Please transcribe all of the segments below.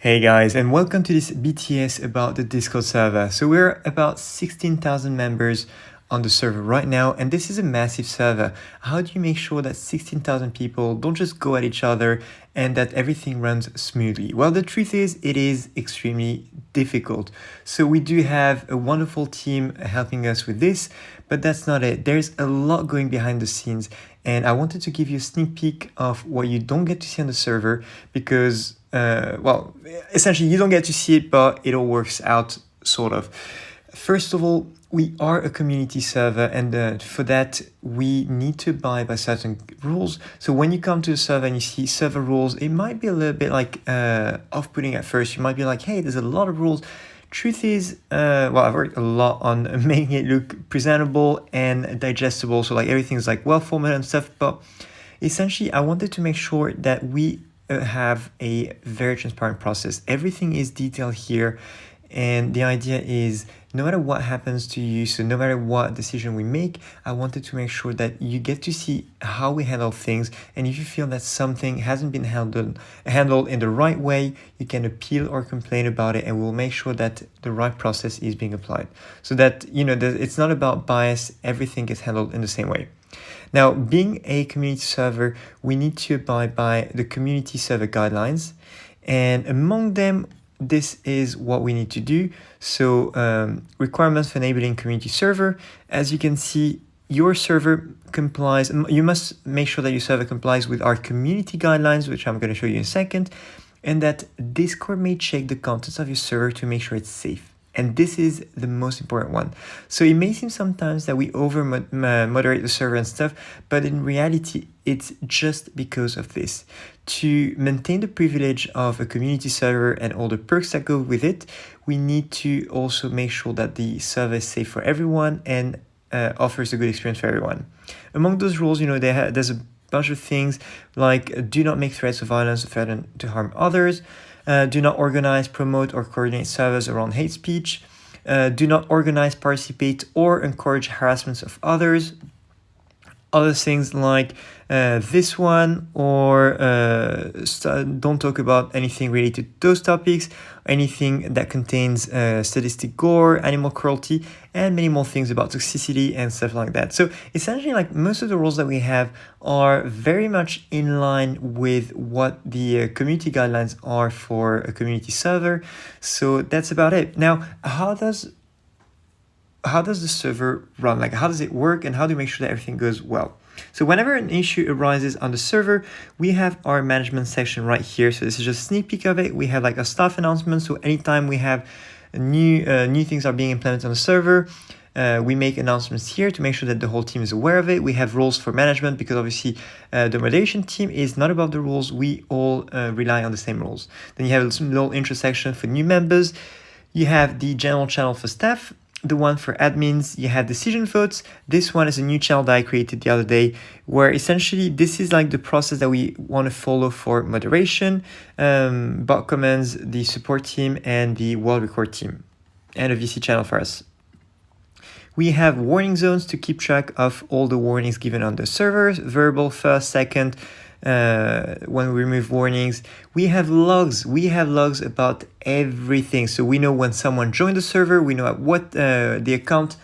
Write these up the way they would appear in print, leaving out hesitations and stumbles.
Hey guys, and welcome to this BTS about the Discord server. So we're about 16,000 members on the server right now, and this is a massive server. How do you make sure that 16,000 people don't just go at each other and that everything runs smoothly? Well, the truth is, it is extremely difficult. So we do have a wonderful team helping us with this, but that's not it. There's a lot going behind the scenes, and I wanted to give you a sneak peek of what you don't get to see on the server because well, essentially you don't get to see it, but it all works out sort of. First of all, we are a community server, and for that we need to abide by certain rules. So when you come to the server and you see server rules, it might be a little bit like off-putting at first. You might be like, hey, there's a lot of rules. Truth is, well, I've worked a lot on making it look presentable and digestible, so like everything's like well formatted and stuff, but essentially I wanted to make sure that we have a very transparent process. Everything is detailed here, and the idea is no matter what happens to you, so no matter what decision we make, I wanted to make sure that you get to see how we handle things, and if you feel that something hasn't been handled in the right way, you can appeal or complain about it, and we'll make sure that the right process is being applied, so that it's not about bias, everything gets handled in the same way. Now, being a community server, we need to abide by the community server guidelines, and among them, this is what we need to do. So requirements for enabling community server. As you can see, your server complies. You must make sure that your server complies with our community guidelines, which I'm going to show you in a second, and that Discord may check the contents of your server to make sure it's safe. And this is the most important one. So it may seem sometimes that we over moderate the server and stuff, but in reality, it's just because of this. To maintain the privilege of a community server and all the perks that go with it, we need to also make sure that the server is safe for everyone and offers a good experience for everyone. Among those rules, there's a bunch of things like do not make threats of violence or threaten to harm others. Do not organize, promote, or coordinate servers around hate speech. Do not organize, participate, or encourage harassment of others. Other things like this one, or don't talk about anything related to those topics, anything that contains sadistic gore, animal cruelty, and many more things about toxicity and stuff like that. So essentially, like most of the rules that we have are very much in line with what the community guidelines are for a community server. So that's about it. Now, how does the server run? Like, how does it work, and how do we make sure that everything goes well? So whenever an issue arises on the server, we have our management section right here. So this is just a sneak peek of it. We have like a staff announcement. So anytime we have new things are being implemented on the server, we make announcements here to make sure that the whole team is aware of it. We have rules for management because obviously the moderation team is not above the rules. We all rely on the same rules. Then you have a little intro section for new members. You have the general channel for staff. The one for admins, you have decision votes. This one is a new channel that I created the other day, where essentially this is like the process that we want to follow for moderation, bot commands, the support team, and the world record team, and a VC channel for us. We have warning zones to keep track of all the warnings given on the servers, verbal, first, second, when we remove warnings. We have logs about everything, so we know when someone joined the server, we know at what the account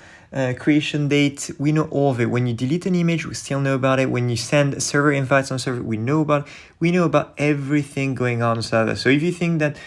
creation date, we know all of it. When you delete an image, we still know about it. When you send server invites on server, we know about everything going on the server. So if you think that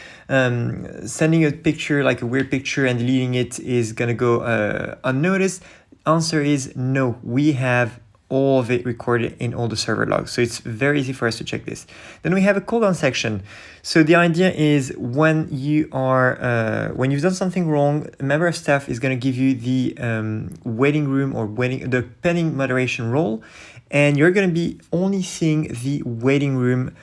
sending a picture, like a weird picture, and deleting it is gonna go unnoticed, answer is no. We have all of it recorded in all the server logs. So it's very easy for us to check this. Then we have a Khooldown section. So the idea is when you are, when you've done something wrong, a member of staff is going to give you the waiting room or the pending moderation role, and you're going to be only seeing the waiting room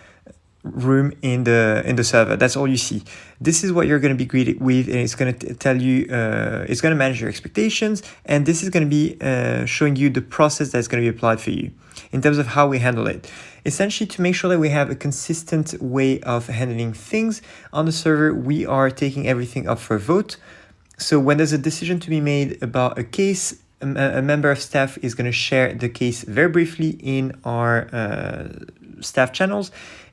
in the server. That's all you see. This is what you're going to be greeted with, and it's going to tell you, it's going to manage your expectations, and this is going to be showing you the process that's going to be applied for you in terms of how we handle it. Essentially, to make sure that we have a consistent way of handling things on the server, we are taking everything up for a vote. So when there's a decision to be made about a case, a member of staff is going to share the case very briefly in our staff channels,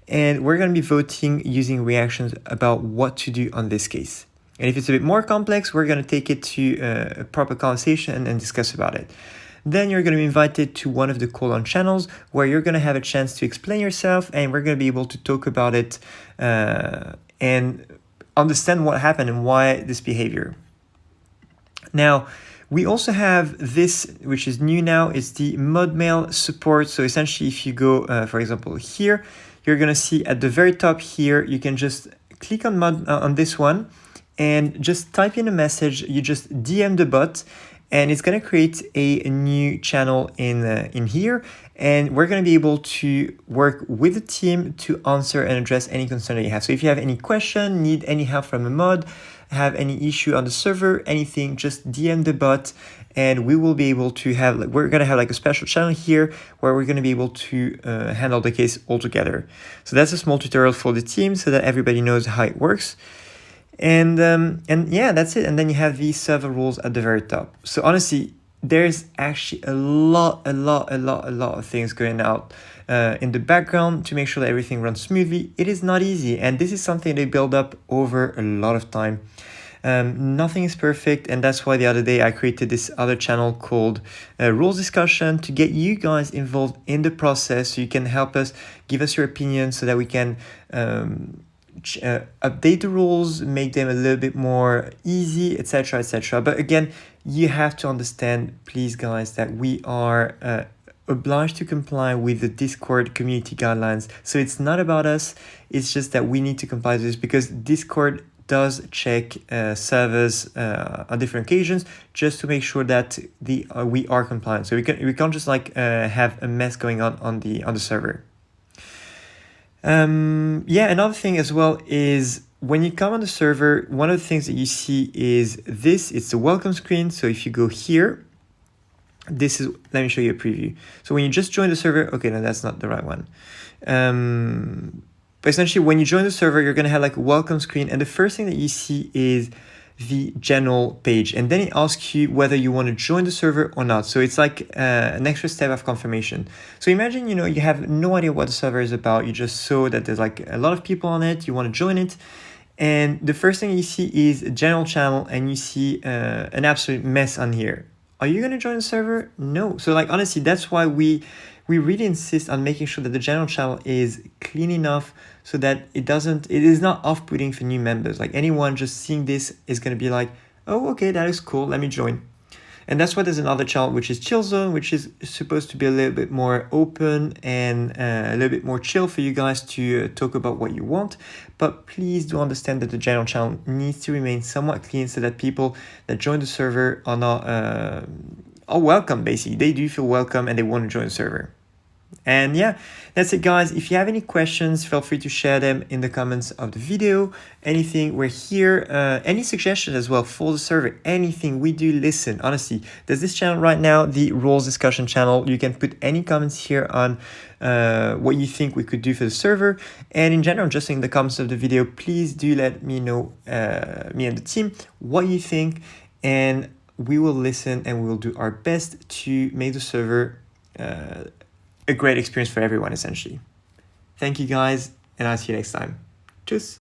and we're going to be voting using reactions about what to do on this case. And if it's a bit more complex, we're going to take it to a proper conversation and discuss about it. Then you're going to be invited to one of the Khooldown channels where you're going to have a chance to explain yourself, and we're going to be able to talk about it and understand what happened and why this behavior. Now, we also have this, which is new now, it's the mod mail support. So essentially, if you go, for example, here, you're going to see at the very top here, you can just click on this one and just type in a message. You just DM the bot, and it's going to create a new channel in here, and we're going to be able to work with the team to answer and address any concern that you have. So if you have any question, need any help from a mod, have any issue on the server, anything, just DM the bot, and we will be able to have, we're going to have a special channel here where we're going to be able to handle the case all together. So that's a small tutorial for the team so that everybody knows how it works. And yeah, that's it. And then you have these server rules at the very top. So honestly, there's actually a lot of things going out in the background to make sure that everything runs smoothly. It is not easy, and this is something they build up over a lot of time. Nothing is perfect, and that's why the other day I created this other channel called Rules Discussion to get you guys involved in the process, so you can help us, give us your opinion, so that we can update the rules, make them a little bit more easy, etc, etc. But again, you have to understand, please guys, that we are obliged to comply with the Discord community guidelines. So it's not about us, it's just that we need to comply to this, because Discord does check servers on different occasions just to make sure that we are compliant. So we can't just have a mess going on the server. Yeah, another thing as well is when you come on the server, one of the things that you see is this. It's the welcome screen. So if you go here, this is, let me show you a preview. So when you just join the server, okay, no, that's not the right one. But essentially when you join the server, you're going to have a welcome screen. And the first thing that you see is the general page, and then it asks you whether you want to join the server or not. So it's an extra step of confirmation. So imagine, you have no idea what the server is about. You just saw that there's a lot of people on it, you want to join it, and the first thing you see is a general channel, and you see an absolute mess on here. Are you going to join the server? No. So honestly, that's why we really insist on making sure that the general channel is clean enough so that it is not off-putting for new members. Anyone just seeing this is going to be like, oh, okay, that is cool, let me join. And that's why there's another channel, which is Chill Zone, which is supposed to be a little bit more open and a little bit more chill for you guys to talk about what you want. But please do understand that the general channel needs to remain somewhat clean so that people that join the server are not are welcome, basically. They do feel welcome and they want to join the server. And yeah, that's it, guys. If you have any questions, feel free to share them in the comments of the video. Anything, we're here. Any suggestions as well for the server, anything, we do listen. Honestly, there's this channel right now, the Rules Discussion channel. You can put any comments here on what you think we could do for the server. And in general, just in the comments of the video, please do let me know, me and the team, what you think. And we will listen and we will do our best to make the server a great experience for everyone, essentially. Thank you, guys, and I'll see you next time. Tschüss.